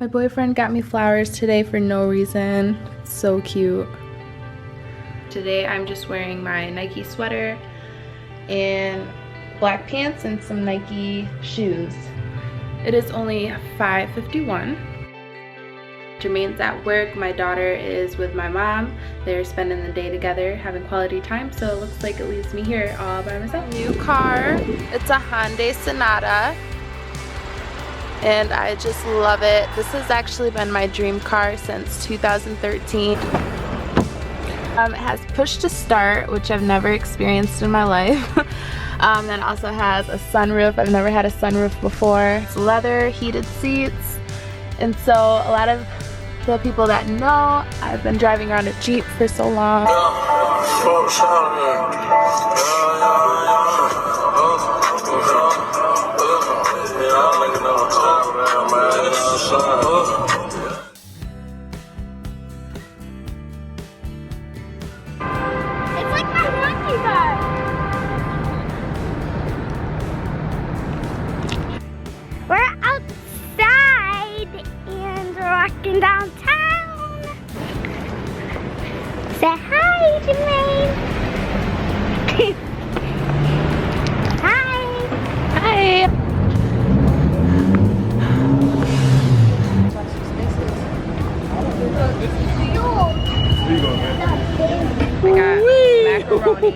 My boyfriend got me flowers today for no reason. It's so cute. Today I'm just wearing my Nike sweater and black pants and some Nike shoes. It is only 5:51. Jermaine's at work. My daughter is with my mom. They're spending the day together having quality time, so it looks like it leaves me here all by myself. New car. It's a Hyundai Sonata and I just love it. This has actually been my dream car since 2013. It has push to start, which I've never experienced in my life. Then it also has a sunroof. I've never had a sunroof before. It's leather, heated seats. And so a lot of the people that know, I've been driving around a Jeep for so long. We're outside and we're walking downtown. Say hi, Jermaine. Hi. Hi. I got macaroni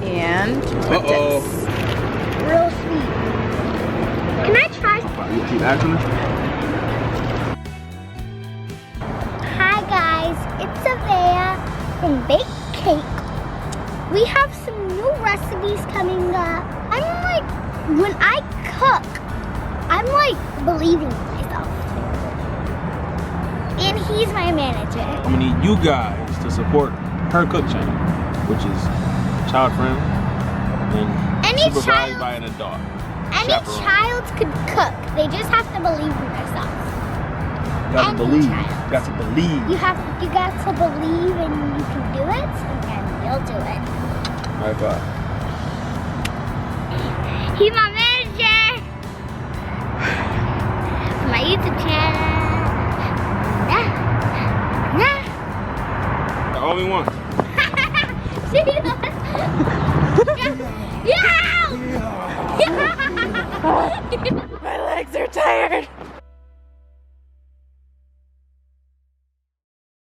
and this. Real sweet. Can I try? You keep asking us? Hi guys, it's Avea from Bake Cake. We have some new recipes coming up. I'm like, when I cook, I'm like believing in myself. And he's my manager. I'm gonna need you guys to support her cook channel, which is child friendly and supervised by an adult. Any child could cook. They just have to believe in themselves. You got to believe. You got to believe. You got to believe and you can do it, and you'll do it. High five. He's my manager. My YouTube channel. Only once. Yeah! My legs are tired.